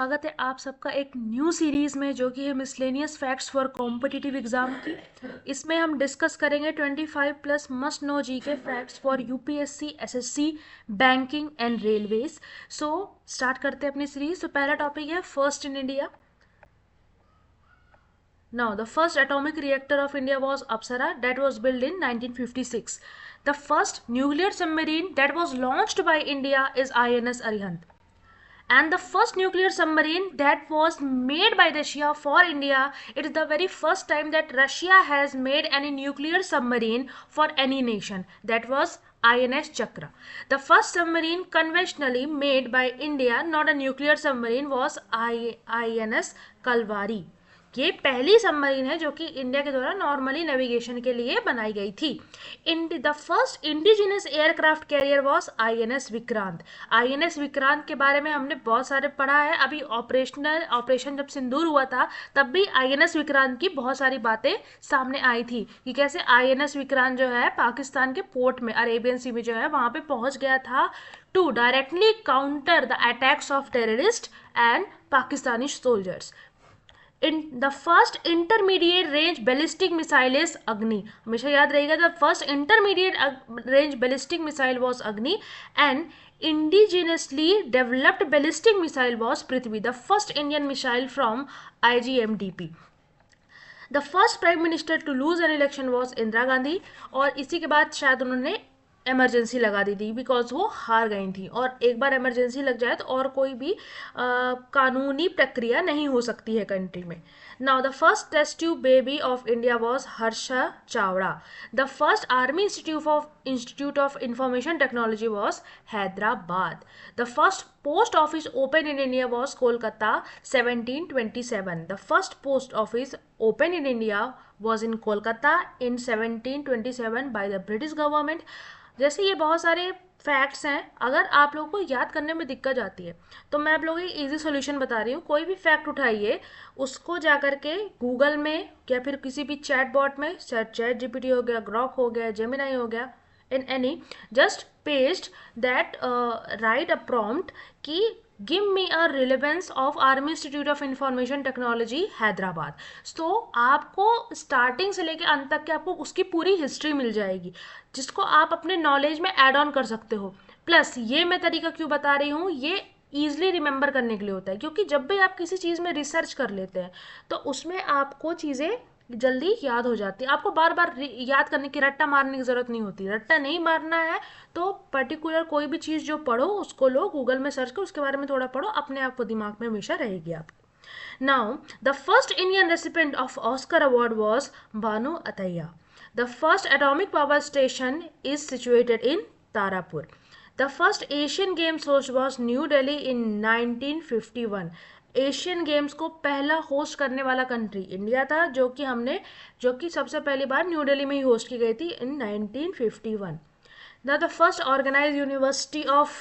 स्वागत है आप सबका एक न्यू सीरीज में जो कि है miscellaneous facts for competitive exam की। इसमें हम डिस्कस करेंगे 25 प्लस मस्ट नो जी के facts for UPSC, SSC, banking and railways. So start करते हैं अपनी सीरीज। तो पहला टॉपिक है first in India. Now, the first atomic reactor of India was Apsara, that was built in 1956. The first nuclear submarine that was launched by India is INS Arihant. And the first nuclear submarine that was made by Russia for India, it is the very first time that Russia has made any nuclear submarine for any nation. That was INS Chakra. The first submarine conventionally made by India, not a nuclear submarine, was INS Kalvari. ये पहली submarine है जो कि India के द्वारा normally navigation के लिए बनाई गई थी। The first indigenous aircraft carrier was INS Vikrant. INS Vikrant के बारे में हमने बहुत सारे पढ़ा है। अभी ऑपरेशन जब सिंदूर हुआ था तब भी INS विक्रांत की बहुत सारी बातें सामने आई थी कि कैसे INS विक्रांत जो है पाकिस्तान के पोर्ट में, अरेबियन सी में जो है वहां पे पहुंच गया था to directly counter the attacks of terrorist and Pakistani soldiers. In the first intermediate range ballistic missile is Agni. हमेशा याद रहेगा, the first intermediate range ballistic missile was Agni and indigenously developed ballistic missile was Prithvi, the first Indian missile from IGMDP. The first prime minister to lose an election was Indira Gandhi. और इसी के बाद शायद उन्होंने emergency लगा दी थी because वो हार गई थी, और एक बार इमरजेंसी लग जाए तो और कोई भी कानूनी प्रक्रिया नहीं हो सकती है कंट्री में। Now the first test tube baby of India was Harsha Chawda. The first army institute of information technology was Hyderabad. The first post office open in India was Kolkata 1727. The first post office open in India was in Kolkata in 1727 by the British government. जैसे ये बहुत सारे facts हैं, अगर आप लोगों को याद करने में दिक्कत आती है तो मैं आप लोगों को इजी सॉल्यूशन बता रही हूँ। कोई भी फैक्ट उठाइए, उसको जा करके गूगल में या फिर किसी भी चैट बॉट में, चैट GPT हो गया, ग्रॉक हो गया, जेमिनाई हो गया, in any, just paste that, write a prompt कि give me a relevance of Army Institute of Information Technology Hyderabad. तो आपको स्टार्टिंग से लेके अंत तक के आपको उसकी पूरी हिस्ट्री मिल जाएगी जिसको आप अपने नॉलेज में ऐड ऑन कर सकते हो। प्लस ये मैं तरीका क्यों बता रही हूँ, ये ईजिली रिमेंबर करने के लिए होता है, क्योंकि जब भी आप किसी चीज़ में रिसर्च कर लेते हैं तो उसमें आपको चीज़ें जल्दी याद हो जाती है। आपको बार बार याद करने की, रट्टा मारने की ज़रूरत नहीं होती। रट्टा नहीं मारना है तो पर्टिकुलर कोई भी चीज़ जो पढ़ो उसको लो, गूगल में सर्च करो, उसके बारे में थोड़ा पढ़ो, अपने आप को दिमाग में हमेशा रहेगी आप। Now the first Indian recipient of Oscar award was Bhanu Athaiya. The first atomic power station is situated in Tarapur. The first Asian games host was new Delhi in 1951। Asian games को पहला होस्ट करने वाला कंट्री इंडिया था, जो कि सबसे पहली बार न्यू दिल्ली में ही होस्ट की गई थी इन 1951। Now the first organized university of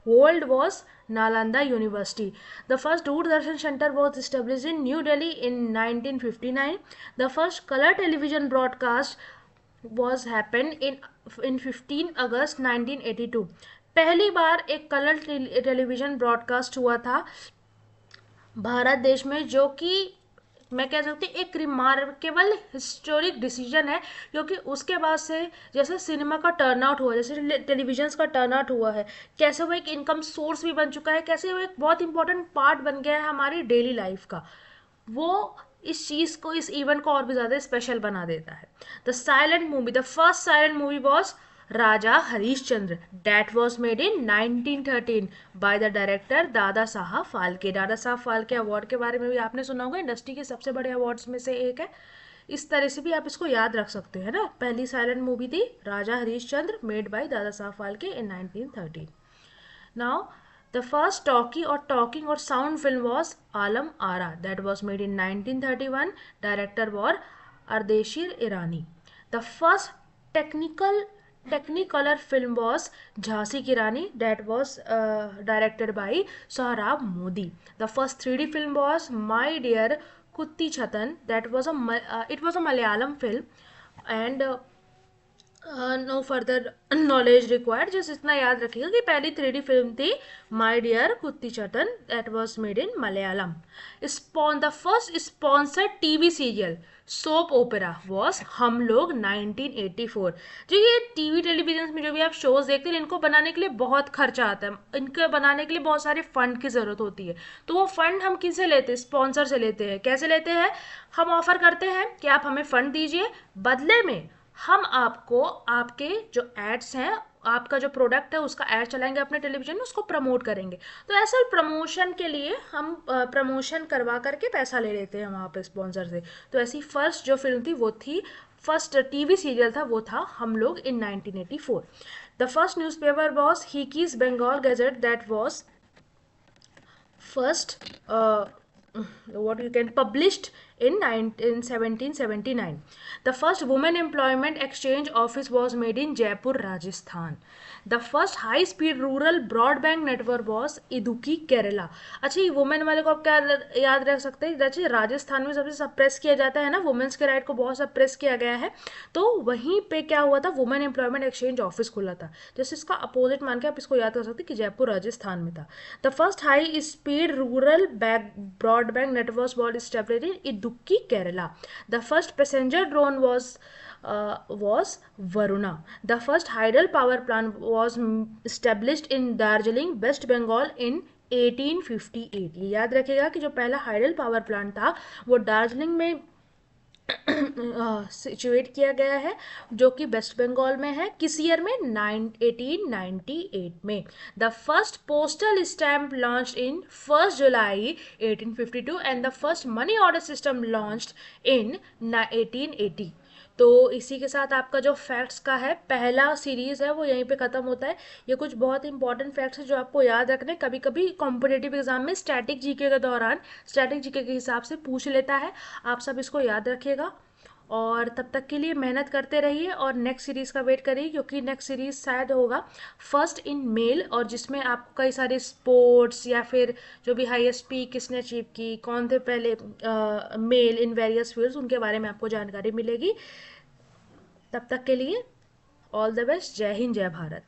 world was Nalanda University. The first Doordarshan Center was established in New Delhi in 1959. The first color television broadcast was happened in 15 August 1982. पहली बार एक colour television broadcast हुआ था भारत देश में, जो कि मैं कह सकती हूँ एक रिमार्केबल हिस्टोरिक डिसीजन है, क्योंकि उसके बाद से जैसे सिनेमा का टर्न आउट हुआ, जैसे टेलीविजन का टर्न आउट हुआ है, कैसे वो एक इनकम सोर्स भी बन चुका है, कैसे वो एक बहुत इंपॉर्टेंट पार्ट बन गया है हमारी डेली लाइफ का, वो इस चीज़ को, इस इवेंट को और भी ज़्यादा स्पेशल बना देता है। The silent movie, the first silent movie was Raja Harishchandra, that was made in 1913 by the director दादा साहब फाल्के। दादा साहब फाल्के अवार्ड के बारे में भी आपने सुना होगा, इंडस्ट्री के सबसे बड़े अवार्ड्स में से एक है। इस तरह से भी आप इसको याद रख सकते हैं ना। पहली साइलेंट मूवी थी राजा Harishchandra, made by Dada Saheb Phalke in 1913। Now the first talking और sound film was Alam Ara, that was made in 1931, director was Ardeshir Irani. The first Technicolor film was Jhansi ki Rani, that was directed by Sohrab Modi. The first 3D film was my dear Kutti Chathan, that was it was a Malayalam film, and no further knowledge required, just इतना याद रखिएगा कि पहली 3D film थी माई dear Kutti Chathan, that was made in Malayalam. The first sponsored TV serial soap opera was Hum Log 1984. जो ये TV television में जो भी आप शोज देखते हैं इनको बनाने के लिए बहुत खर्चा आता है, इनको बनाने के लिए बहुत सारे फंड की ज़रूरत होती है. तो वो फंड हम किससे लेते हैं? स्पॉन्सर से लेते हैं. कैसे लेते हैं? हम ऑफर करते हैं कि आप हमें फंड दीजिए, बदले में हम आपको आपके जो एड्स हैं, आपका जो प्रोडक्ट है उसका ऐड चलाएंगे अपने टेलीविजन में, उसको प्रमोट करेंगे. तो ऐसा प्रमोशन के लिए हम प्रमोशन करवा करके पैसा ले लेते हैं वहाँ पे स्पॉन्सर से. तो ऐसी फर्स्ट जो फिल्म थी वो थी, फर्स्ट टीवी सीरियल था वो था Hum Log in 1984. The first newspaper was Hicky's Bengal Gazette, that was first what you can published in 1779. The first women employment exchange office was made in Jaipur, Rajasthan. The first high speed rural broadband network was Idukki, Kerala. अच्छा, ये women वाले को आप क्या याद रख सकते हैं? जैसे राजस्थान में सबसे सप्रेस किया जाता है ना, वुमेन्स के राइट को बहुत सप्रेस किया गया है, तो वहीं पे क्या हुआ था, वुमेन एम्प्लॉयमेंट एक्सचेंज ऑफिस खुला था. जैसे इसका अपोजिट मान के आप इसको याद कर सकते हैं कि जयपुर राजस्थान में था. The first high speed rural broadband network was established in Idukki, Kerala. The first passenger drone was Varuna. The first hydel power plant was established in Darjeeling, West Bengal in 1858. ये याद रखिएगा कि जो पहला हाइडल पावर प्लांट था वो दार्जिलिंग में situate किया गया है, जो कि वेस्ट बंगाल में है. किस ईयर में? 1898 में. The first postal stamp launch in 1 July 1852 and the first money order system launched in 1880. तो इसी के साथ आपका जो फैक्ट्स का है पहला सीरीज़ है वो यहीं पे ख़त्म होता है. ये कुछ बहुत इंपॉर्टेंट फैक्ट्स हैं जो आपको याद रखने, कभी कभी कॉम्पिटेटिव एग्जाम में स्टैटिक जीके के दौरान स्टैटिक जीके के हिसाब से पूछ लेता है. आप सब इसको याद रखिएगा और तब तक के लिए मेहनत करते रहिए और नेक्स्ट सीरीज़ का वेट करिए, क्योंकि नेक्स्ट सीरीज़ शायद होगा फर्स्ट इन मेल, और जिसमें आपको कई सारे स्पोर्ट्स या फिर जो भी हाईएस्ट पी किसने अचीव की, कौन थे पहले मेल इन वेरियस फील्ड्स, उनके बारे में आपको जानकारी मिलेगी. तब तक के लिए ऑल द बेस्ट. जय हिंद, जय भारत.